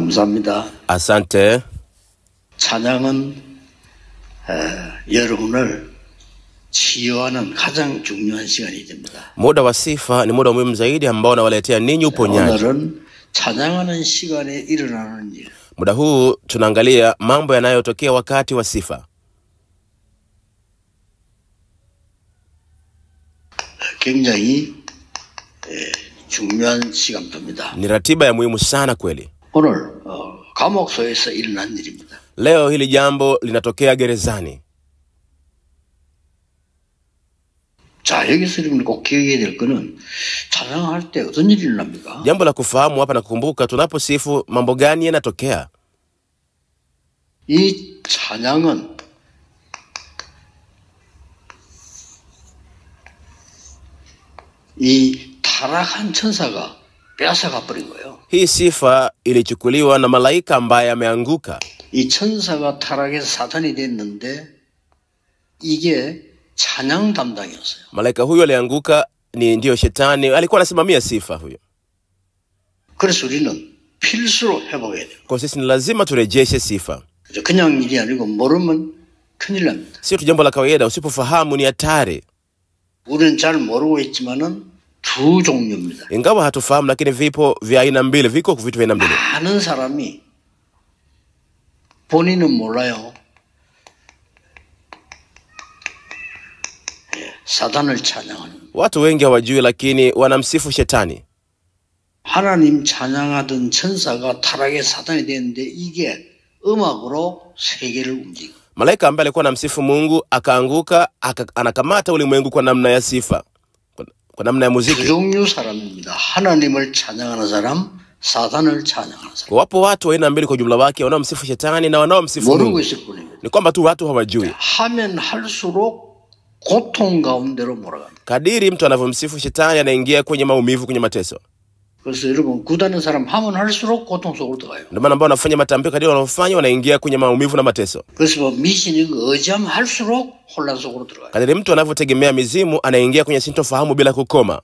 감사합니다. Asante. 찬양은 여러분을 치유하는 가장 중요한 시간이 됩니다. Muda wa sifa ni muda muhimu zaidi ambao unawaletea ninyi uponyaji. 오늘은 찬양하는 시간에 일어나는 일. Muda huu tunaangalia mambo yanayotokea wakati wa sifa. 굉장히 중요한 시간입니다. Ni ratiba ya muhimu sana kweli. 오늘 감옥소에서 일어난 일입니다. Leo hili jambo linatokea gerezani. 자, 여기서 여러분 꼭 기억해야 될 거는 찬양할 때 어떤 일이 일어납니까? Jambo la kufahamu hapa na kukumbuka tunaposifu mambo gani yanatokea. 이 찬양은 이 타락한 천사가 빼앗아가 버린 거예요. Hii sifa ilichukuliwa na malaika ambaye ameanguka. 이 천사가 타락해서 사탄이 됐는데 이게 찬양 담당이었어요. Malaika huyo alianguka ndio shetani alikuwa anasimamia sifa huyo. 그래서 우리는 필수로 회복해야 돼요. Kwa sisi ni lazima turejeshe sifa. 그냥 일이 아니고 모르면 큰일 납니다. Sio tu jambo la kawaida, usipofahamu ni hatari. 우리는 잘 모르고 있지만은 두 종류입니다. Ingawa hatufahamu lakini vipo vya aina mbili, viko vitu vya aina mbili. 많은 사람이 본인은 몰라요. 사단을 찬양하는. Watu wengi hawajui lakini wanamsifu shetani. 하나님 찬양하던 천사가 타락의 사단이 됐는데 이게 음악으로 세계를 움직여. Malaika ambaye alikuwa anamsifu Mungu akaanguka, anakamata ulimwengu kwa namna ya sifa. Kwa namna ya muziki. 두 종류 사람입니다. 하나님을 찬양하는 사람, 사단을 찬양하는 사람. Wapo watu aina mbili kwa jumla wake, wanaomsifu shetani na wanaomsifu Mungu. 모르고 있을 뿐입니다. Ni kwamba tu watu hawajui. 하면 할수록 고통 가운데로 몰아갑니다. Kadiri mtu anavyomsifu shetani anaingia kwenye maumivu, kwenye mateso. 그래서 여러분 구다는 사람 하면 할수록 고통 속으로 들어가요. Ndio maana ambao wanafanya matambiko kadiri wanaofanya wanaingia kwenye maumivu na mateso. 그래서 뭐 미신이 의지하면 할수록 혼란 속으로 들어가요. Kadiri mtu anavyotegemea mizimu anaingia kwenye sintofahamu bila kukoma.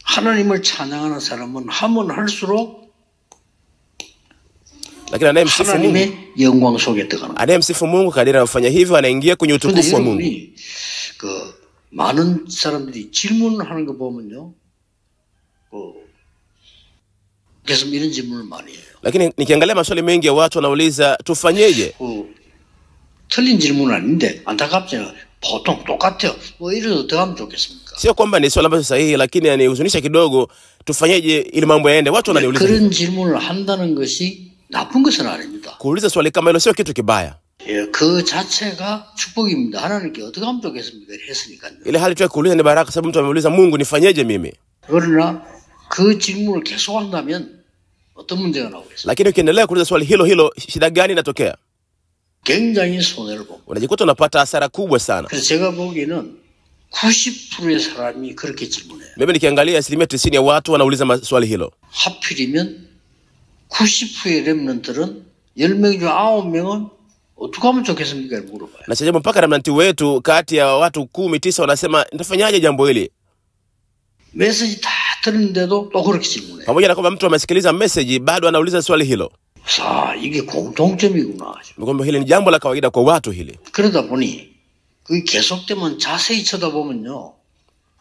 하나님을 찬양하는 사람은 하면 할수록 Lakini anayemsifu Mungu, 하나님의 영광 속에 들어가는 거예요. anayemsifu Mungu kadiri anafanya hivyo anaingia kwenye utukufu wa Mungu. 그 많은 사람들이 질문을 하는 거 보면요. 계속 이런 질문을 많이 해요. Lakini nikiangalia maswali mengi ya watu wanauliza tufanyeje? 틀린 질문은 아닌데 안타깝잖아요. 보통 똑같아요. 뭐 이래도 더 하면 좋겠습니까? Sio kwamba ni swali ambalo sahihi, lakini yanihuzunisha kidogo. Tufanyeje ili mambo yaende? Watu wananiuliza. 그런 질문을 한다는 것이 나쁜 것은 아닙니다. Kuuliza swali kama hilo sio kitu kibaya. 예, 그 자체가 축복입니다. 하나님께 어떻게 하면 좋겠습니까? 했으니까요. Ile hali tu ya kuuliza ni baraka, sababu mtu ameuliza Mungu nifanyeje mimi? 그러나 그 질문을 계속 한다면 어떤 문제가 나오겠어요? Lakini ukiendelea kuuliza swali hilo, shida gani inatokea? 굉장히 손해를 봅니다. Unajikuta unapata hasara kubwa sana. 그래서 제가 보기에는 90%의 사람이 그렇게 질문해요. Mimi nikiangalia 90% ya watu wanauliza swali hilo. 하필이면 90%의 렘넌트들은 10명 중 9명은 어떻게 하면 좋겠습니까? 물어봐요. Na chajabu mpaka remnanti wetu kati ya watu 10-9 wanasema nitafanyaje jambo hili? 메시지 다 들었는데도 또 그렇게 질문해요. Pamoja na kwamba mtu amesikiliza message bado anauliza swali hilo. 자, 이게 공통점이구나. Kwamba hili ni jambo la kawaida kwa watu hili. 그러다 보니 그게 계속되면 자세히 쳐다보면요.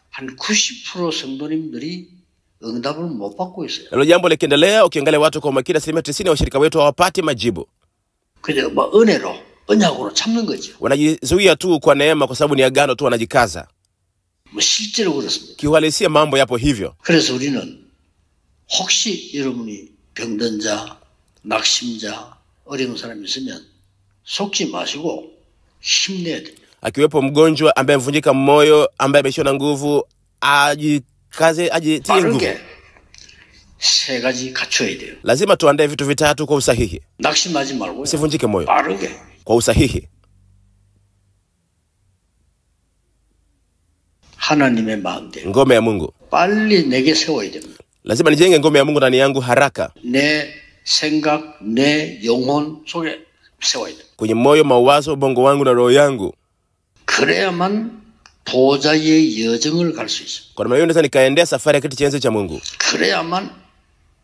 한 90% 성도님들이 응답을 못 받고 있어요. Hilo jambo likiendelea ukiangalia watu kwa makini 90% ya washirika wetu hawapati majibu. 그냥 뭐 은혜로, 언약으로 참는 거죠. Wanajizuia tu kwa neema kwa sababu ni agano tu wanajikaza. 뭐 실제로 그렇습니다. Kiuhalisia mambo yapo hivyo. 그래서 우리는 혹시 여러분이 병든 자, 낙심자, 어려운 사람이 있으면 속지 마시고 힘내야 됩니다. Akiwepo mgonjwa ambaye amevunjika moyo, ambaye ameshiwa na nguvu, ajikaze, ajitie nguvu. 세 가지 갖춰야 돼요. Lazima tuandae vitu vitatu kwa usahihi. 낙심하지 말고 Usivunjike moyo. 빠르게. Kwa usahihi. 하나님의 마음대로. Ngome ya Mungu. 빨리 내게 세워야 됩니다. Lazima nijenge ngome ya Mungu ndani yangu haraka. 내 생각, 내 영혼 속에 세워야 됩니다. Kwenye moyo, mawazo, ubongo wangu na roho yangu. 그래야만 보좌의 여정을 갈 수 있어요. Kwa maana hiyo naweza nikaendea safari ya kiti cha enzi cha Mungu. 그래야만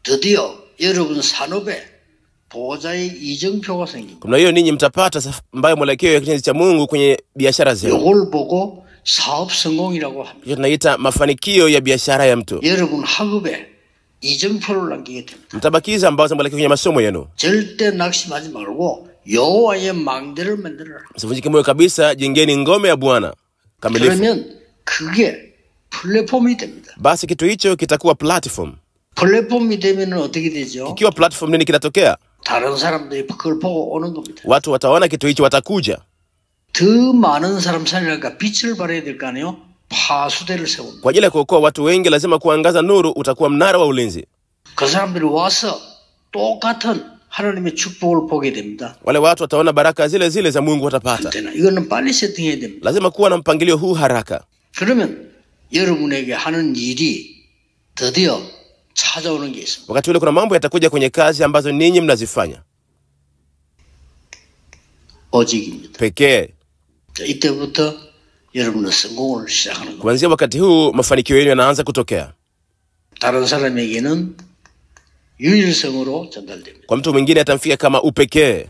드디어 여러분 산업에 보호자의 이정표가 생깁니다. Kwa hiyo ninyi mtapata ambayo mwelekeo ya kinyezi cha Mungu kwenye biashara zenu. 이걸 보고 사업 성공이라고 합니다. Hiyo tunaita mafanikio ya biashara ya mtu. 여러분 학업에 이정표를 남기게 됩니다. Mtabakiza ambao mwelekeo kwenye masomo yenu. 절대 낙심하지 말고 여호와의 망대를 만들어라. Msivunjike moyo kabisa, jengeni ngome ya Bwana kamilifu. 그러면 그게 플랫폼이 됩니다. Basi kitu hicho kitakuwa platform. 플랫폼이 되면 어떻게 되죠? Ikiwa platform, nini kinatokea? 다른 사람들이 그걸 보고 오는 겁니다. Watu wataona kitu hicho, watakuja. 더 많은 사람 살리니까 빛을 발해야 될 거 아니에요? 파수대를 세웁니다. Kwa ajili ya kuokoa watu wengi lazima kuangaza nuru, utakuwa mnara wa ulinzi. 그 사람들이 와서 똑같은 하나님의 축복을 보게 됩니다. Wale watu wataona baraka zile zile za Mungu watapata. 이거는 빨리 세팅해야 됩니다. Lazima kuwa na mpangilio huu haraka. 그러면 여러분에게 하는 일이 드디어 찾아오는 게 있습니다. Wakati ule kuna mambo yatakuja kwenye kazi ambazo ninyi mnazifanya. 오직입니다. Pekee. 자, 이때부터 여러분은 성공을 시작하는 겁니다. Kuanzia wakati huu mafanikio yenu yanaanza kutokea. 다른 사람에게는 유일성으로 전달됩니다. Kwa mtu mwingine atamfikia kama upekee.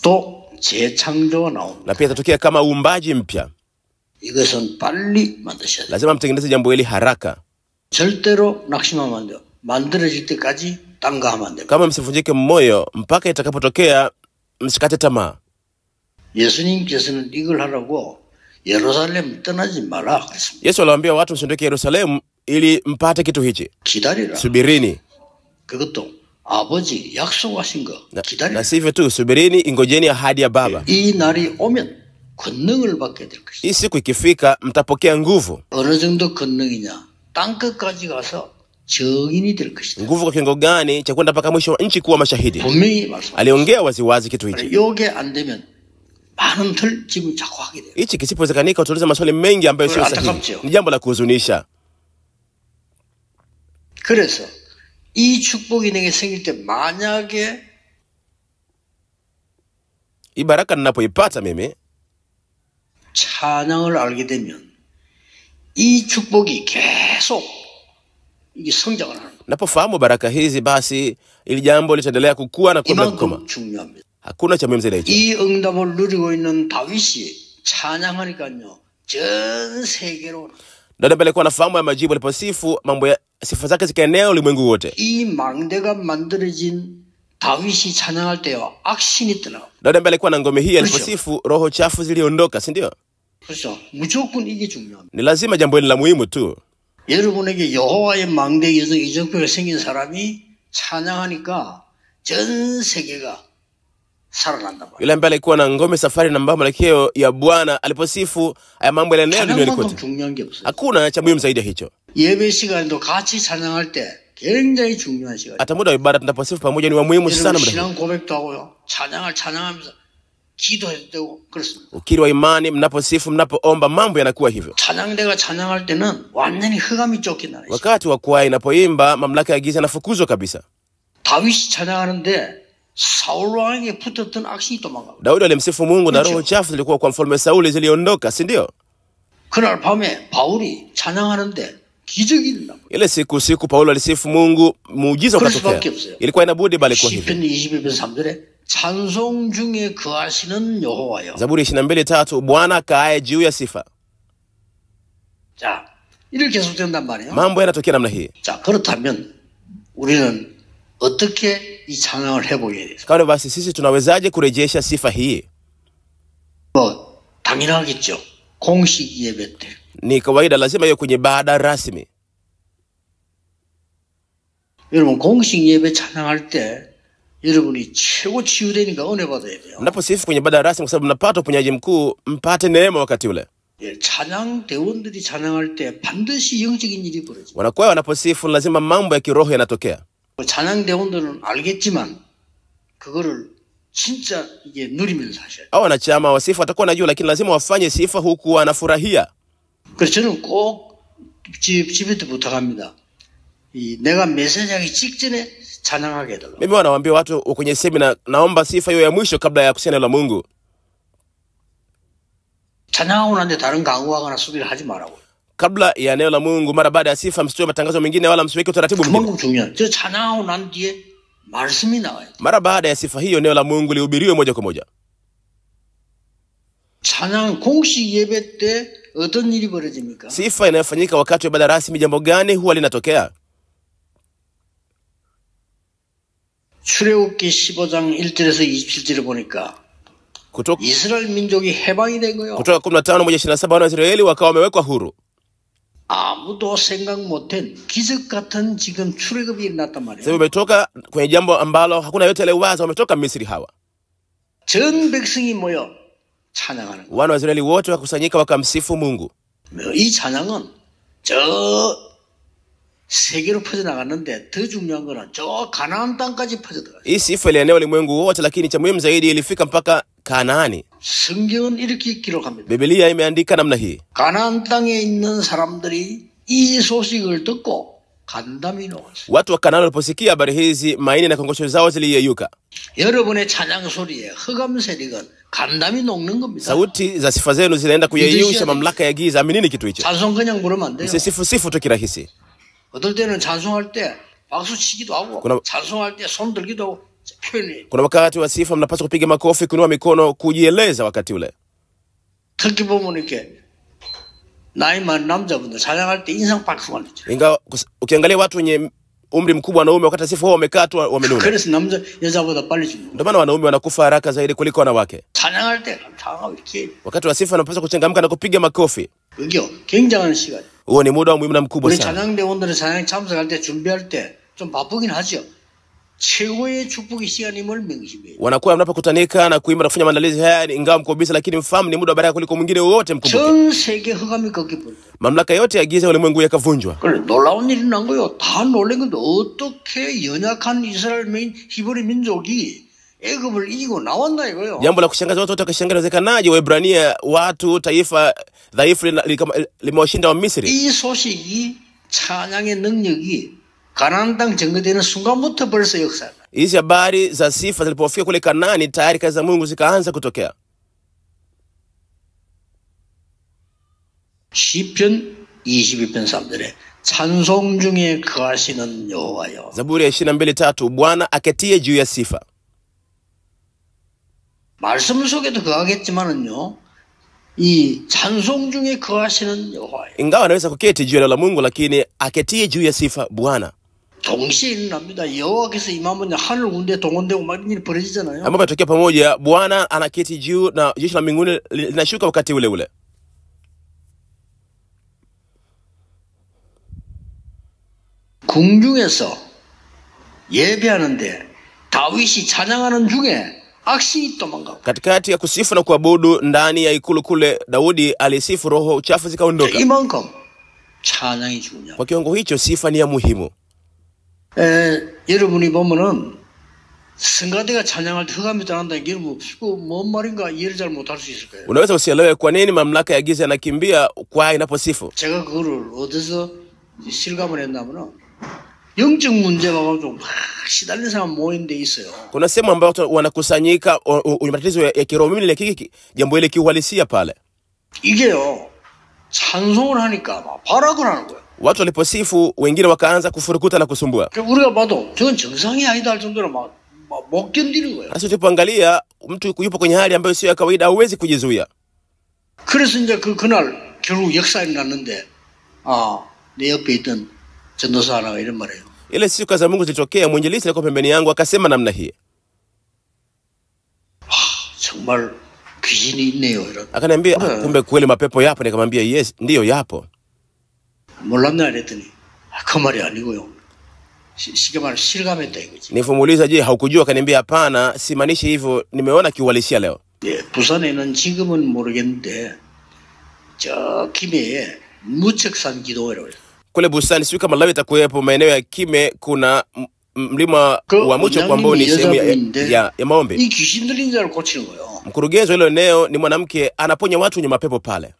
또 재창조가 나옵니다. Na pia atatokea kama uumbaji mpya. 이것은 빨리 만드셔야 돼요. Lazima mtengeneze jambo hili haraka. 절대로 낙심하면 안 돼요. 만들어질 때까지 딴거하면 안 됩니다. Kama msivunjike moyo mpaka itakapotokea, msikate tamaa. 예수님께서는 이걸 하라고 예루살렘 떠나지 마라 그랬습니다. Yesu aliwaambia watu msiondoke Yerusalemu ili mpate kitu hichi. 기다리라. Subirini. 그것도 아버지 약속하신 거 기다리라. Na sivyo tu, subirini, ingojeni ahadi ya Baba. 이 날이 오면 권능을 받게 될 것이다. Hii siku ikifika mtapokea nguvu. 어느 정도 권능이냐? 땅 끝까지 가서 증인이 될 것이다. Nguvu kwa kiwango gani cha kwenda mpaka mwisho wa nchi kuwa mashahidi? 분명히 말씀. Aliongea waziwazi kitu hichi. 요게 안 되면 많은 틀집을 자꾸 하게 돼요. Hichi kisipowezekanika utauliza maswali mengi ambayo sio sahihi. Ni jambo la kuhuzunisha. 그래서 이 축복이 내게 생길 때 만약에 Hii baraka ninapoipata mimi, 찬양을 알게 되면 이 축복이 계속 이게 성장을 하는 거예요. napofahamu baraka hizi, basi ili jambo litaendelea kukua na kuwa kukoma. 이만큼 중요합니다. Hakuna cha muhimu zaidi hicho. 이 응답을 누리고 있는 다윗이 찬양하니까요. 전 세계로 Daudi alikuwa anafahamu ya majibu, aliposifu mambo ya sifa zake zikaenea ulimwengu wote. 이 망대가 만들어진 다윗이 찬양할 때요. 악신이 떠나고. Daudi alikuwa na ngome hii, aliposifu roho chafu ziliondoka, si ndio? 그렇죠. 무조건 이게 중요합니다. Ni lazima jambo hili la muhimu tu. 여러분에게 여호와의 망대 이정표가 생긴 사람이 찬양하니까 전 세계가 살아난다 말이에요. Yule ambaye alikuwa na ngome safari na mbao malekeo ya Bwana aliposifu, haya mambo yanaenea duniani kote. 찬양만큼 중요한 게 없어요. Hakuna cha muhimu zaidi hicho. 예배 시간에도 같이 찬양할 때 굉장히 중요한 시간이에요. Hata muda wa ibada tunaposifu pamoja ni wa muhimu sana. Muda 신앙 고백도 하고요. 찬양하면서 기도해도 되고 그렇습니다. ukiri wa imani, mnaposifu, mnapoomba, mambo yanakuwa hivyo. 찬양대가 찬양할 때는 완전히 흑암이 쫓겨나요. Wakati wa kwaya inapoimba, mamlaka ya giza yanafukuzwa kabisa. 다윗이 찬양하는데 사울 왕에게 붙었던 악신이 도망가고. Daudi alimsifu Mungu na roho chafu zilikuwa kwa mfalme Sauli ziliondoka, si ndio? 그날 밤에 바울이 찬양하는데 기적이 일어나. Ile siku Paulo alisifu Mungu, muujiza ukatokea. Ilikuwa inabudi bali kwa hivyo. 시편 21편 3절에 찬송 중에 거하시는 여호와여. Zaburi 22:3, Bwana kaaye juu ya sifa. 자, 이렇게 계속된단 말이에요. Mambo yanatokea namna hii. 자, 그렇다면 우리는 어떻게 이 찬양을 해보게 돼요? Kwa basi sisi tunawezaje kurejesha sifa hii? 뭐 당연하겠죠. 공식 예배 때. Ni kawaida, lazima iwe kwenye baada rasmi. 여러분 공식 예배 찬양할 때 여러분이 최고 치유되니까 은혜 받아야 돼요. Mnaposifu kwenye baada rasmi, kwa sababu mnapata uponyaji mkuu, mpate neema wakati ule. 예, 찬양 대원들이 찬양할 때 반드시 영적인 일이 벌어져요. Wanakwaya wanaposifu lazima mambo ya kiroho yanatokea. 찬양 대원들은 알겠지만 그거를 진짜 이게 누리면서 하셔야 돼요. Hao wanachama wasifu watakuwa najua, lakini lazima wafanye sifa huku wanafurahia. 그래서 저는 꼭 집에도 부탁합니다. 내가 메시지하기 직전에 찬양하게 해달라고. Mimi wanawaambia watu kwenye semina, naomba sifa hiyo ya mwisho kabla ya kusema la Mungu. 찬양하고 난 뒤에 다른 강구하거나 수비를 하지 말라고. Kabla ya neno la Mungu, mara baada ya sifa, msitoe matangazo mengine wala msiweke utaratibu mwingine. 그만큼 중요한. 저 찬양하고 난 뒤에 말씀이 나와요. Mara baada ya sifa hiyo, neno la Mungu lihubiriwe moja kwa moja. 찬양 공식 예배 때 어떤 일이 벌어집니까? Sifa inayofanyika wakati wa ibada rasmi, jambo gani huwa linatokea? 출애굽기 15장 1절에서 27절을 보니까 이스라엘 민족이 해방이 된 거예요. Kutoka 15:27 wana Israeli wakawa wamewekwa huru. 아무도 생각 못한 기적 같은 지금 출애굽이 일어났단 말이에요. Sasa wametoka kwenye jambo ambalo hakuna yote aliyewaza, wametoka Misri hawa. 전 백성이 모여 찬양하는 거예요. Wana wa Israeli wote wakusanyika wakamsifu Mungu. 이 찬양은 저 세계로 퍼져나갔는데 더 중요한 거는 저 가나안 땅까지 퍼져들어요. Hii sifa ilienea ulimwengu wote, lakini cha muhimu zaidi ilifika mpaka Kanaani. 성경은 이렇게 기록합니다. Biblia imeandika namna hii. 가나안 땅에 있는 사람들이 이 소식을 듣고 간담이 녹았어요. Watu wa Kanaani waliposikia habari hizi, maini na kongosho zao ziliyeyuka. 여러분의 찬양 소리에 흑암 세력은 간담이 녹는 겁니다. Sauti za sifa zenu zinaenda kuyeyusha mamlaka ya giza. Aminini kitu hicho. 찬송 그냥 부르면 안 돼요. Sifu tu kirahisi. 어떨 때는 찬송할 때 박수 치기도 하고 찬송할 때 손 들기도 하고 표현이. Kuna wakati wa sifa mnapaswa kupiga makofi, kuinua mikono, kujieleza wakati ule. 특히 보면 이렇게 나이 많은 남자분들 찬양할 때 인상 박수가 나죠. Ingawa ukiangalia watu wenye umri mkubwa wanaume wakati sifa wao wamekaa tu wamenuna. 그래서 남자 여자보다 빨리 죽는. Ndio maana wanaume wanakufa haraka zaidi kuliko wanawake. 찬양할 때 감사하고 이렇게. Wakati wa sifa wanapaswa kuchangamka na kupiga makofi. 그게 굉장한 시간. Huo ni muda muhimu na mkubwa 우리 sana. 찬양대원들은 찬양 참석할 때 준비할 때 좀 바쁘긴 하죠. 최고의 축복의 시간임을 명심해요. Wanakuwa mnapokutanika na kuimba na kufanya maandalizi haya, ingawa mko busy, lakini mfahamu ni muda wa baraka kuliko mwingine wote. Mkumbuke 전 세계 흑암이 꺾여버렸다. mamlaka yote ya giza ulimwengu yakavunjwa. 그래 놀라운 일이 난 거요. 다 놀란 건데 어떻게 연약한 이스라엘 히브리 민족이 애굽을 이기고 나왔나 이거요. Jambo la kushangaza, watu wote wakashangaa, inawezekanaje Waebrania, watu taifa dhaifu limewashinda wa Misri? 이 소식이 찬양의 능력이 가나안 땅 증거되는 순간부터 벌써 역사다. Hizi habari za sifa zilipofika kule Kanaani, tayari kazi za Mungu zikaanza kutokea. 시편 22편 3절에 찬송 중에 거하시는 여호와여. Zaburi ya 22:3, Bwana aketie juu ya sifa. 말씀 속에도 거하겠지만은요, 이 찬송 중에 거하시는 여호와여. Ingawa anaweza kuketi juu ya neno la Mungu, lakini aketie juu ya sifa Bwana. 동시에 일어납니다. 여호와께서 임하면 하늘 군대 동원되고 막 이런 일이 벌어지잖아요. Ambapo yatokea pamoja, Bwana anaketi juu na jeshi la mbinguni linashuka wakati ule ule. 궁중에서 예배하는데 다윗이 찬양하는 중에 악신이 도망가고. Katikati ya kusifu na kuabudu ndani ya ikulu kule, Daudi alisifu, roho chafu zikaondoka. 이만큼 찬양이 중요해요. Kwa kiwango hicho sifa ni ya muhimu. 여러분이 보면은 성가대가 찬양할 때 흑암이 떠난다는 게 뭔 말인가 이해를 잘 못할 수 있을 거예요. Unaweza usielewe kwa nini mamlaka ya giza yanakimbia kwa inaposifu. 제가 그거를 어디서 실감을 했냐면은 영적 문제가 좀 시달린 사람 모인 데 있어요. Kuna sehemu ambayo wanakusanyika wenye matatizo ya kiroho. Mimi nilikiki jambo ile kiuhalisia pale. 이게요. 찬송을 하니까 막 발악을 하는 거예요. Watu waliposifu, wengine wakaanza kufurukuta na kusumbua. 우리가 봐도 저건 정상이 아니다 할 정도로 막 못 견디는 거예요. Sasa tulipoangalia, mtu yupo kwenye hali ambayo sio ya kawaida, hauwezi kujizuia. 그래서 이제 그날 결국 역사가 났는데 내 옆에 있던 전도사 하나가 이런 말이에요. Ile siku za Mungu zilitokea, mwinjilisti alikuwa pembeni yangu akasema namna hii. 정말 귀신이 있네요. 이런. Akaniambia, kumbe kweli mapepo yapo. Nikamwambia, yes, ndiyo yapo. 몰랐나 그랬더니 그 말이 아니고요. 쉽게 말해 실감했다 이거지. Nifuumuliza, je, haukujua? Akaniambia, hapana, simaanishi hivyo, nimeona kiuhalisia leo. 예, 부산에는 지금은 모르겠는데 저 김해에 무척산 기도회라고 해요. Kule Busani, sio kama leo itakuwepo, maeneo ya Kime kuna mlima wa Mucho ambao ni sehemu ya maombi. 이 귀신 들린 자를 고치는 거예요. Mkurugenzi wa ile eneo ni mwanamke, anaponya watu wenye mapepo pale.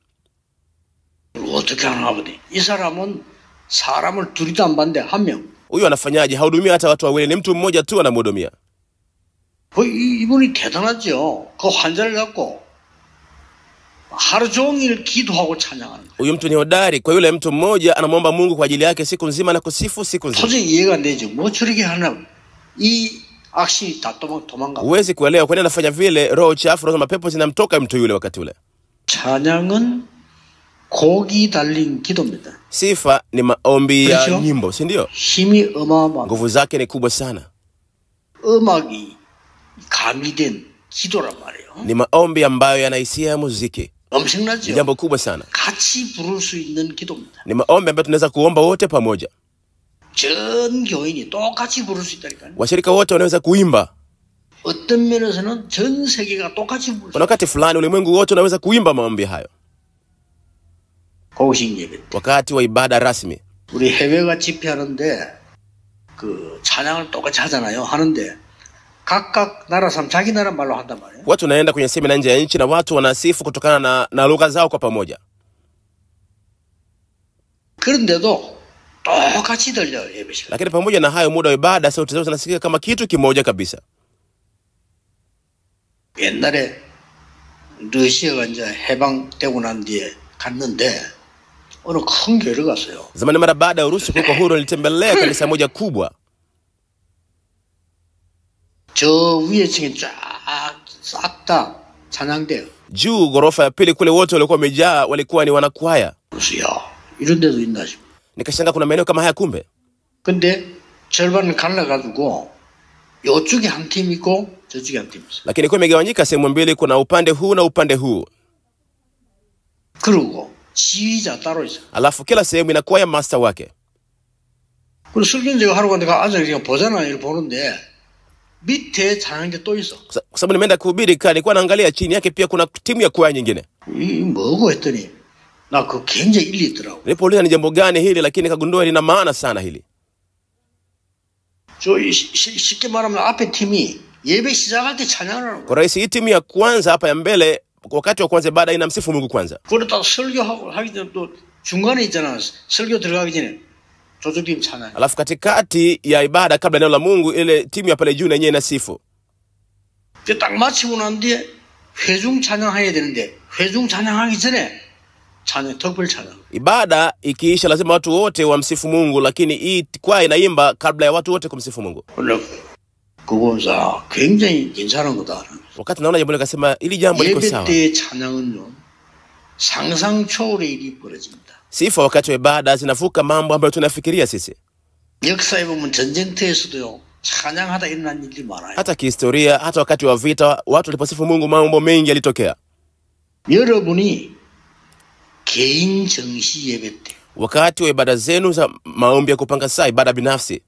어떻게 하나 보니 이 사람은 사람을 둘이도 안 봤는데 한 명. Huyu anafanyaje? Hahudumia hata watu wawili, ni mtu mmoja tu anamhudumia. 이분이 대단하죠. 그 환자를 갖고 하루 종일 기도하고 찬양하는 거예요. Huyu mtu ni hodari. Kwa yule mtu mmoja anamwomba Mungu kwa ajili yake siku nzima na kusifu siku nzima. 도저히 이해가 안 되죠. 뭐 저렇게 하나 이 악신이 다 도망가. Huwezi kuelewa kwa nini anafanya vile. Roho chafu, roho mapepo zinamtoka mtu yule wakati ule. 찬양은 곡이 달린 기도입니다. Sifa ni maombi ya 그렇죠? nyimbo, si ndio? 힘이 어마어마한 Nguvu zake ni kubwa sana. 음악이 가미된 기도란 말이에요. Ni maombi ambayo yana hisia ya muziki. Ni 엄청나죠? jambo kubwa sana. 같이 부를 수 있는 기도입니다. Ni maombi ambayo tunaweza kuomba wote pamoja. 전 교인이 똑같이 부를 수 있다니까요. Washirika wote wanaweza kuimba. 어떤 면에서는 전 세계가 똑같이 부를 수 Kuna wakati fulani ulimwengu wote unaweza kuimba maombi hayo. 공식 예배 때. Wakati wa ibada rasmi. 우리 해외가 집회하는데 그 찬양을 똑같이 하잖아요. 하는데 각각 나라 사람 자기 나라 말로 한단 말이에요. Watu wanaenda kwenye semina nje ya nchi na watu wanasifu kutokana na lugha zao kwa pamoja. 그런데도 똑같이 들려요, 예배 시간. Lakini pamoja na hayo, muda wa ibada sauti zao zinasikika kama kitu kimoja kabisa. 옛날에 러시아가 이제 해방되고 난 뒤에 갔는데 어느 큰 교회를 갔어요. Zamani mara baada ya Urusi kuwa huru, nilitembelea kanisa moja kubwa. 저 위에 층에 싹 다 찬양대요. Juu ghorofa ya pili kule wote walikuwa wamejaa, walikuwa ni wanakwaya. 그래서 야, 이런 데도 있나 싶어. Nikashangaa kuna maeneo kama haya kumbe. 근데 절반을 갈라가지고 이쪽에 한 팀 있고 저쪽에 한 팀 있어. Lakini kwa imegawanyika sehemu mbili, kuna upande huu na upande huu. 그리고 지휘자 따로 있어. Alafu kila sehemu ina kwaya master wake. 그리고 설교제가 하러 갔는데 앉아 그냥 보잖아. 이렇게 보는데 밑에 찬양대 또 있어. Kwa sababu nimeenda kuhubiri nilikuwa naangalia chini yake pia kuna timu ya kwaya nyingine. 이 뭐고 했더니 나 그거 굉장히 일리 있더라고. Nilipouliza ni jambo gani hili, lakini nikagundua lina maana sana hili. 저 쉽게 말하면 앞에 팀이 예배 시작할 때 찬양을 하는 거야. Kwa rais, hii timu ya kwanza hapa ya mbele wakati wa kwanza baada inamsifu Mungu kwanza. 그러다 설교하고 하기 전에 또 중간에 있잖아. 설교 들어가기 전에 저쪽 팀 찬양. Alafu katikati ya ibada kabla neno la Mungu ile timu ya pale juu na yenyewe inasifu. 딱 마치고 난 뒤에 회중 찬양해야 되는데 회중 찬양하기 전에 찬양 특별 찬양. Ibada ikiisha lazima watu wote wamsifu Mungu, lakini hii kwaya inaimba kabla ya watu wote kumsifu Mungu. 그거사 굉장히 괜찮은 거다. Wakati naona jambo nikasema ili jambo liko sawa. 예배 때 찬양은요 상상 초월의 일이 벌어집니다. Sifa wakati wa ibada zinavuka mambo ambayo tunafikiria sisi. 역사에 보면 전쟁터에서도요 찬양하다 일어난 일이 많아요. Hata kihistoria, hata wakati wa vita, watu waliposifu Mungu mambo mengi yalitokea. 여러분이 개인 정시 예배 때 Wakati wa ibada zenu za maombi ya kupanga saa, ibada binafsi,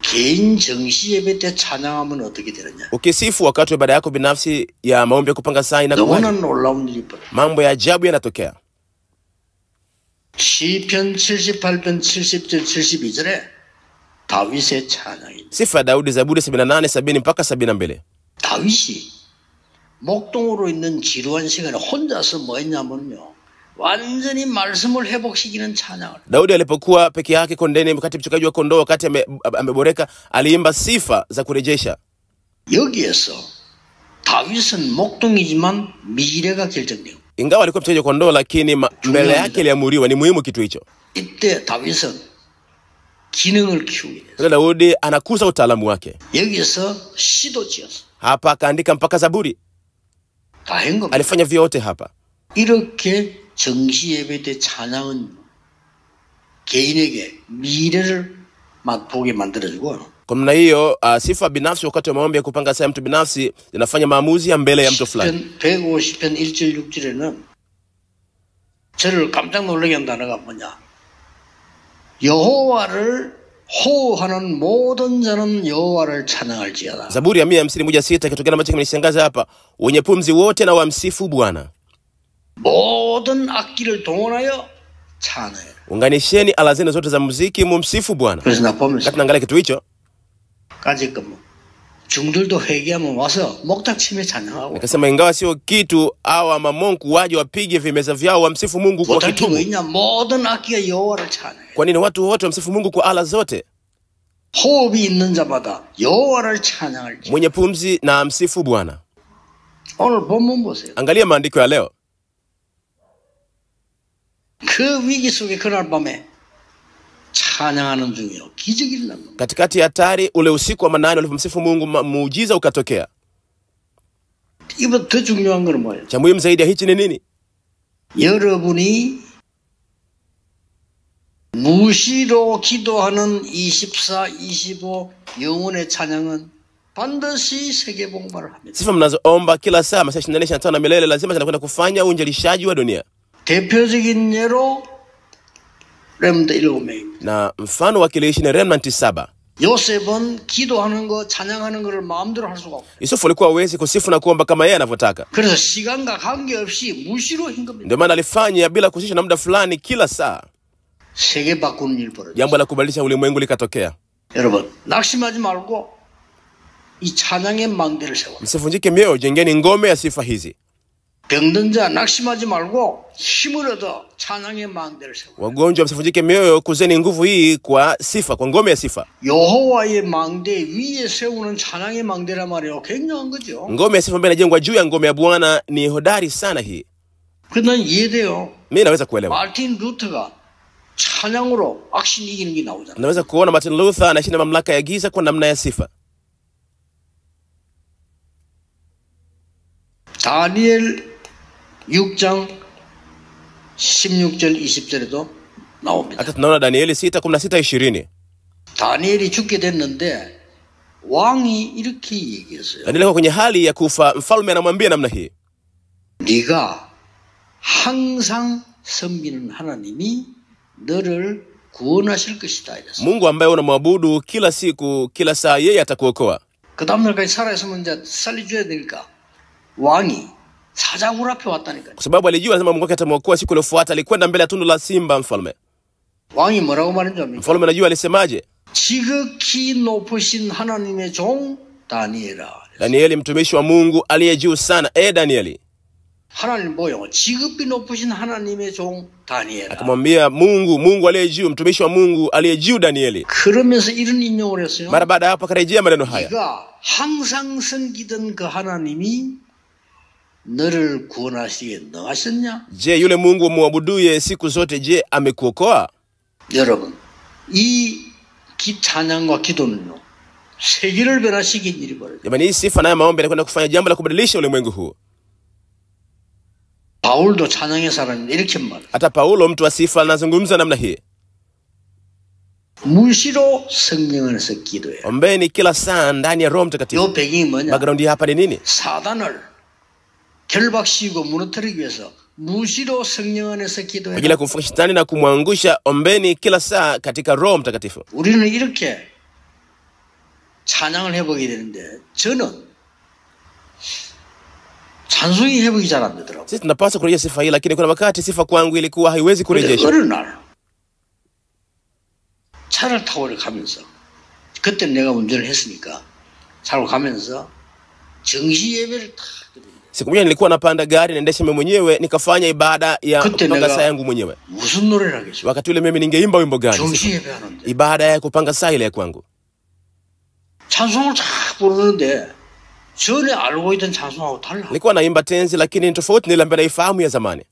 개인 정시 예배 때 찬양하면 어떻게 되느냐? ukisifu wakati wa ibada yako binafsi ya maombi ya kupanga saa inakuwa 너무나 놀라운 일이 벌어요. mambo ya ajabu yanatokea. 시편 78편 70절 72절에 다윗의 찬양입니다. Sifa ya Daudi, Zaburi 78, 70 mpaka 72. 다윗이 목동으로 있는 지루한 시간에 혼자서 뭐 했냐면요. 완전히 말씀을 회복시키는 찬양을. Daudi alipokuwa peke yake kondeni wakati mchungaji wa kondoo wakati ameboreka, aliimba sifa za kurejesha. 여기에서 다윗은 목동이지만 미래가 결정돼요. Ingawa alikuwa mchungaji wa kondoo, lakini mbele yake iliamuriwa. Ni muhimu kitu hicho. 이때 다윗은 기능을 키우게 됐어요. Daudi anakuza utaalamu wake. 여기서 시도 지었어. Hapa akaandika mpaka Zaburi. 다 한 겁니다. Alifanya vyote hapa. 이렇게 정시 예배 때 찬양은 개인에게 미래를 맛보게 만들어주고 Kwa maana hiyo sifa binafsi wakati wa maombi ya kupanga saa mtu binafsi zinafanya maamuzi ya mbele ya mtu fulani. 150편 1절 6절에는 저를 깜짝 놀라게 한 단어가 뭐냐? 여호와를 호하는 모든 자는 여호와를 찬양할지어다. Zaburi ya 151:6 kitokana ambacho kimenishangaza hapa, wenye pumzi wote na wamsifu Bwana. 모든 악기를 동원하여 찬양해. Unganisheni ala zenu zote za muziki mumsifu Bwana. 그래서 나 보면서 Wakati naangalia kitu hicho, 까짓 거 중들도 회개하면 와서 목탁치며 찬양하고. nikasema ingawa sio kitu au mamonku waje wapige vimeza vyao wamsifu Mungu kwa kitubu. 뭐냐? 모든 악기가 여호와를 찬양해. Kwa nini watu wote wamsifu Mungu kwa ala zote? 호흡이 있는 자마다 여호와를 찬양할지. Mwenye pumzi na amsifu Bwana. 오늘 본문 보세요. Angalia maandiko ya leo. 그 위기 속에 그날 밤에 찬양하는 중이요. 기적이 일어납니다. Katikati ya hatari, ule usiku wa manane walipomsifu Mungu, muujiza ukatokea. 이거 더 중요한 건 뭐예요? Cha muhimu zaidi ya hichi ni nini? 여러분이 무시로 기도하는 24, 25 영혼의 찬양은 반드시 세계 복음을 합니다. Sifa mnazoomba kila saa masaa 24, 25 na milele lazima zinakwenda kufanya uinjilishaji wa dunia. 대표적인 예로 렘넌트 7명입니다. Na mfano wakilishi ni remnant 7. 요셉은 기도하는 거, 찬양하는 거를 마음대로 할 수가 없어요. Yusufu alikuwa hawezi kusifu na kuomba kama yeye anavyotaka. 그래서 시간과 관계없이 무시로 한 겁니다. Ndio maana alifanya bila kuhusisha na muda fulani kila saa. 세계 바꾸는 일 벌어졌어요. Jambo la kubadilisha ulimwengu likatokea. 여러분, 낙심하지 말고 이 찬양의 망대를 세워. Msivunjike mioyo, jengeni ngome ya sifa hizi. 병든 자 낙심하지 말고 힘을 얻어 찬양의 망대를 세워. Wagonjwa msivunjike mioyo, kuzeni nguvu hii kwa sifa, kwa ngome ya sifa. 여호와의 망대 위에 세우는 찬양의 망대란 말이에요. 굉장한 거죠. Ngome ya sifa ambayo inajengwa juu ya ngome ya Bwana ni hodari sana hii. 그난 이해돼요. Mimi naweza kuelewa. 마틴 루터가 찬양으로 악신 이기는 게 나오잖아요. Naweza kuona Martin Luther anashinda mamlaka ya giza kwa namna ya sifa. 다니엘 6장 16절 20절에도 나옵니다. Hata tunaona Danieli 6:16, 20. 다니엘이 죽게 됐는데 왕이 이렇게 얘기했어요. Danieli kwa kwenye hali ya kufa, mfalme anamwambia namna hii. 네가 항상 섬기는 하나님이 너를 구원하실 것이다. 이랬어요. Mungu ambaye unamwabudu kila siku, kila saa, yeye atakuokoa. 그 다음날까지 살아있으면 이제 살려줘야 되니까 왕이 사자굴 앞에 왔다니까요. Kwa sababu alijua lazima Mungu wake atamwokoa siku iliyofuata, alikwenda mbele ya tundu la simba mfalme. 왕이 뭐라고 말했는지 압니까? Mfalme anajua alisemaje? 지극히 높으신 하나님의 종 다니엘아. Danieli mtumishi wa Mungu aliye juu sana, Danieli. 하나님 뭐요? 지극히 높으신 하나님의 종 다니엘아. Akamwambia Mungu aliye juu, mtumishi wa Mungu aliye juu Danieli. 그러면서 이런 인용을 했어요. Mara baada hapo akarejea maneno haya. 네가 항상 섬기던 그 하나님이 너를 구원하시기에 능하셨냐? Je, yule Mungu muabuduye siku zote, je, amekuokoa? 여러분, 이 찬양과 기도는요, 세계를 변화시킨 일이 벌어요. Jamani, hii sifa na maombi yanakwenda kufanya jambo la kubadilisha ulimwengu huu. 바울도 찬양의 사람인데 이렇게 말해요. Hata Paulo mtu wa sifa anazungumza namna hii. 무시로 성령 안에서 기도해요. Ombeni kila saa ndani ya Roho Mtakatifu. 이 배경이 뭐냐? Background hapa ni nini? 사단을 결박시키고 무너뜨리기 위해서 무시로 성령 안에서 Kwa ajili 기도해요. ya kumfunga shetani na kumwangusha, ombeni kila saa katika Roho Mtakatifu. 우리는 이렇게 찬양을 해보게 되는데 저는 찬송이 회복이 잘 안 되더라고요. Sisi tunapaswa kurejea sifa hii, lakini kuna wakati sifa kwangu ilikuwa haiwezi 근데 kurejeshwa. 어느 날 차를 타고 가면서 그때 내가 운전을 했으니까 차로 가면서 정시 예배를 탁 드립니다. Siku moja nilikuwa napanda gari naendesha mimi mwenyewe, nikafanya ibada ya 그때 kupanga saa 내가 yangu mwenyewe. 무슨 노래를 하겠어요? Wakati ule mimi ningeimba wimbo gani? 정시 예배하는데 Ibada ya kupanga saa ile kwangu. 찬송을 쫙 부르는데 전에 알고 있던 찬송하고 달라. Nilikuwa naimba tenzi, lakini ni tofauti na ile ambayo naifahamu ya zamani.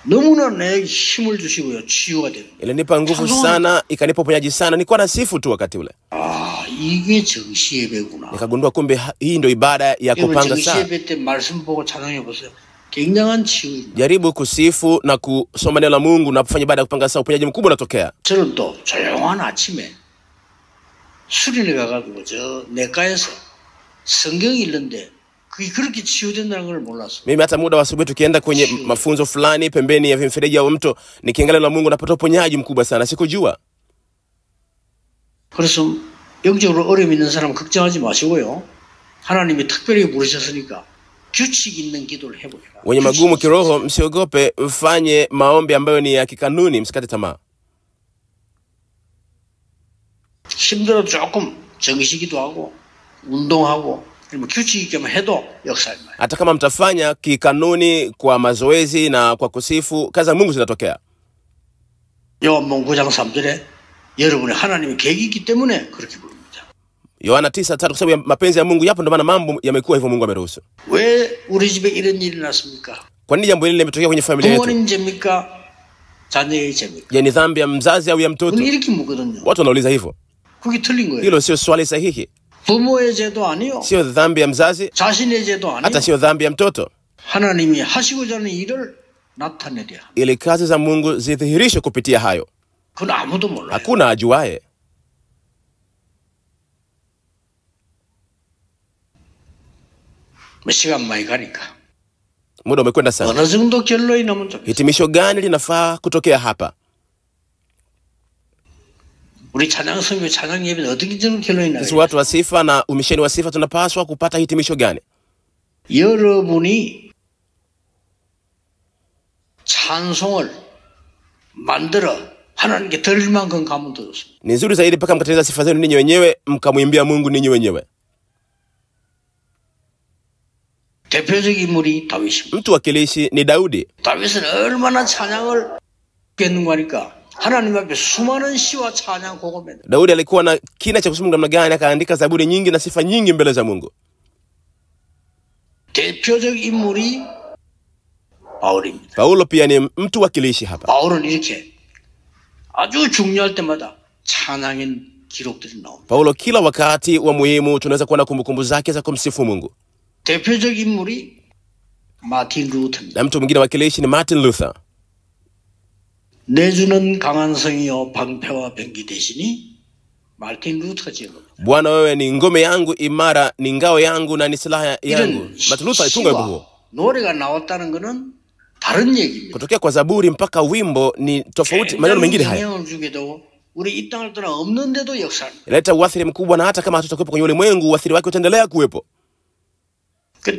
너무나 내 힘을 주시고요. 치유가 되는. Ilinipa nguvu sana, ikanipa uponyaji sana. Nilikuwa nasifu tu wakati ule. 아, 이게 정시 예배구나. Nikagundua kumbe hii ndio ibada ya 여러분 kupanga 정시 saa. 예배 때 말씀 보고 찬양해 보세요. 굉장한 치유입니다. Jaribu kusifu na kusoma neno la Mungu na kufanya ibada ya kupanga saa, uponyaji mkubwa unatokea. 저는 또 조용한 아침에 수련회 가가지고 저 내과에서 성경 읽는데 그게 그렇게 치유된다는 걸 몰랐어. Mimi hata muda wa asubuhi tukienda kwenye mafunzo fulani pembeni ya mfereji wa mto, nikiangalia na Mungu napata uponyaji mkubwa sana, sikujua. 그래서 영적으로 어려움 있는 사람 걱정하지 마시고요. 하나님이 특별히 부르셨으니까 규칙 있는 기도를 해보라. Wenye magumu kiroho msiogope, mfanye maombi ambayo ni ya kikanuni, msikate tamaa. 힘들어 조금 정시기도 하고 운동하고 규칙 있게만 해도 역사입니다. Hata kama mtafanya kikanuni kwa mazoezi na kwa kusifu, kazi za Mungu zinatokea. 요한복음 9장 3절에 여러분의 하나님의 계획이 있기 때문에 그렇게 부릅니다. Yohana 9:3, kwa sababu ya mapenzi ya Mungu yapo, ndio maana mambo yamekuwa hivyo, Mungu ameruhusu. 왜 우리 집에 이런 일이 났습니까? Kwa nini jambo hili limetokea kwenye familia yetu? 부모님 죄입니까? 자녀의 죄입니까? Je, ni dhambi ya mzazi au ya mtoto? 그건 이렇게 묻거든요. Watu wanauliza hivyo. 그게 틀린 거예요. Hilo sio swali sahihi. 부모의 죄도 아니요. Sio dhambi ya mzazi, 자신의 죄도 아니요. hata sio dhambi ya mtoto. 하나님이 하시고자 하는 일을 나타내야 합니다. Ili kazi za Mungu zidhihirishwe kupitia hayo. 그건 아무도 몰라요. Hakuna ajuaye. 시간 많이 가니까. Muda umekwenda sana. 어느 정도 결론이 나면 좋겠어요. Hitimisho gani linafaa kutokea hapa? 우리 찬양 선교 찬양 예배는 어떻게 저런 결론이 나요? Sisi watu wa sifa na umisheni wa sifa tunapaswa kupata hitimisho gani? 여러분이 찬송을 만들어 하나님께 드릴 만큼 가면 되었습니다. Ni nzuri zaidi mpaka mkatengeneza sifa zenu ninyi wenyewe, mkamwimbia Mungu ninyi wenyewe. 대표적 인물이 다윗입니다. Mtu wakilishi ni Daudi. 다윗은 얼마나 찬양을 깼는가 하니까 하나님 앞에 수많은 시와 찬양 곡을 Daudi alikuwa na kina cha kusema namna gani akaandika zaburi nyingi na sifa nyingi mbele za Mungu. 대표적 인물이 바울입니다. Paulo pia ni mtu wakilishi hapa. 바울은 이렇게 아주 중요할 때마다 찬양의 기록들이 나옵니다. Paulo kila wakati wa muhimu tunaweza kuona kumbukumbu zake za kumsifu Mungu. 대표적 인물이 마틴 루터입니다. Na mtu mwingine wakilishi ni Martin Luther. 내주는 강한 성이요 방패와 병기 대신이 마틴 루터가 지은 겁니다. Bwana wewe ni ngome yangu imara, ni ngao yangu na ni silaha yangu. Martin Luther alitunga wimbo huo. 노래가 나왔다는 것은 다른 얘기입니다. Kutokea kwa zaburi mpaka wimbo ni tofauti, maneno mengine haya. 영향을 주게도 우리 이 땅을 떠나 없는데도 역사합니다. Inaleta uathiri mkubwa na hata kama hatutakuwepo kwenye ulimwengu, uathiri wake utaendelea kuwepo.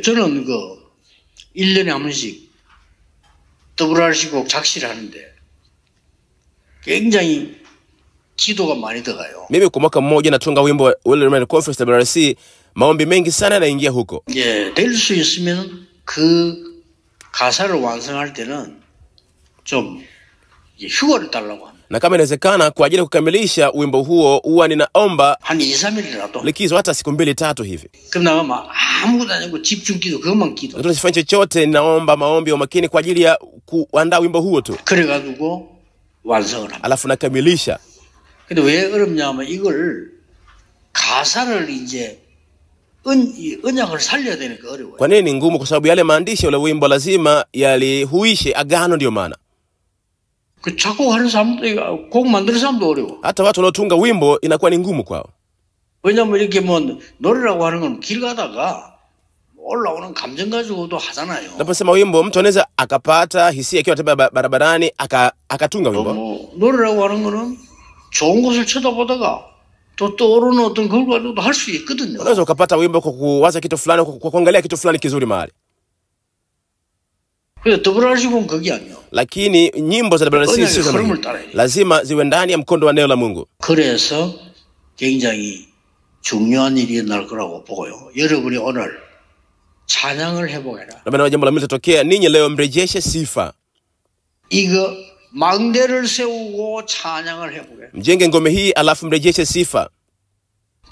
저는 1년에 한 번씩 WRC곡 작시를 하는데 굉장히 기도가 많이 들어가요. Mimi kwa mwaka mmoja natunga wimbo wa World Remnant Conference WRC, maombi mengi sana yanaingia huko. 예, 될 수 있으면 그 가사를 완성할 때는 좀 휴가를 달라고 합니다. Na kama inawezekana kwa ajili ya kukamilisha wimbo huo huwa ninaomba 한 2-3일이라도. likizo hata siku 2-3 hivi. 그럼 내가 막 아무것도 안 하고 집중 기도 그것만 기도. Lakini usifanye chochote, ninaomba maombi ya makini kwa ajili ya kuandaa wimbo huo tu. 그래가지고 완성을 합니다. Alafu nakamilisha. 근데 왜 어렵냐면 이걸 가사를 이제 언약을 살려야 되니까 어려워요. Kwa nini ngumu? Kwa sababu yale maandishi ya ule wimbo lazima yalihuishe agano, ndio maana. 그 작곡하는 사람도 곡 만드는 사람도 어려워. Hata watu wanaotunga wimbo inakuwa ni ngumu kwao. 왜냐면 이렇게 노래라고 하는 건 길 가다가 올라오는 감정 가지고도 하잖아요. Naposema wimbo, mtu anaweza akapata hisia akiwa anatembea barabarani akatunga wimbo. 노래라고 하는 거는 좋은 곳을 쳐다보다가 또 떠오르는 어떤 걸 가지고도 할 수 있거든요. Unaweza ukapata wimbo kwa kuwaza kitu fulani, kwa kuangalia kitu fulani kizuri mahali. 그래서 WRC곡은 그게 아니에요. Lakini nyimbo za WRC lazima ziwe ndani ya mkondo wa neno la Mungu. 그래서 굉장히 중요한 일이 날 거라고 보고요. 여러분이 오늘 찬양을 해보게라. Na jambo la mimi litatokea, ninyi leo mrejeshe sifa. 이거 망대를 세우고 찬양을 해보게. Mjenge ngome hii alafu mrejeshe sifa.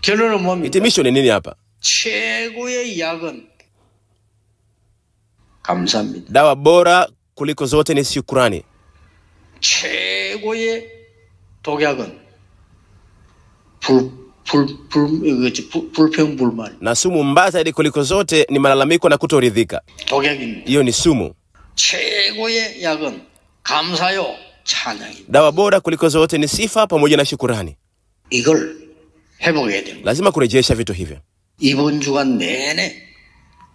결론은 뭡니까? Hitimisho ni nini hapa? 최고의 약은 감사합니다. Dawa bora kuliko zote ni shukrani. 최고의 독약은 불평불만. Na sumu mbaya zaidi kuliko zote ni malalamiko na kutoridhika. 독약입니다. Hiyo ni sumu. 최고의 약은 감사요 찬양입니다. Dawa bora kuliko zote ni sifa pamoja na shukrani. 이걸 해보게 됩니다. Lazima kurejesha vitu hivyo. 이번 주간 내내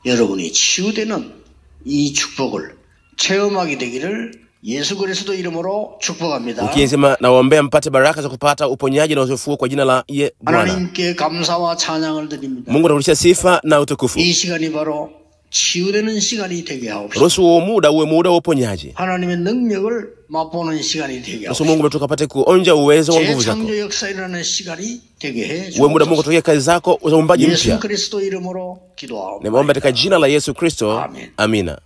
여러분이 치유되는 이 축복을 체험하게 되기를 예수 그리스도 이름으로 축복합니다. Wiki nzima nawaombea mpate baraka za kupata uponyaji na ufufuo kwa jina la Bwana. 하나님께 감사와 찬양을 드립니다. Mungu anarudisha sifa na utukufu. 이 시간이 바로 치유되는 시간이 되게 하옵소서. Ruhusu huo muda uwe muda wa uponyaji. 하나님의 능력을 맛보는 시간이 되게 Ruhusu 하옵소서. Mungu tukapate kuonja uwezo wa nguvu zako. 재창조 역사라는 시간이 되게 해 Uwe muda Mungu 주옵소서. tukie kazi zako za uumbaji 예수 mpya. 그리스도 이름으로 기도하옵나이다. Nimeomba katika jina la Yesu Kristo. Amen. Amina.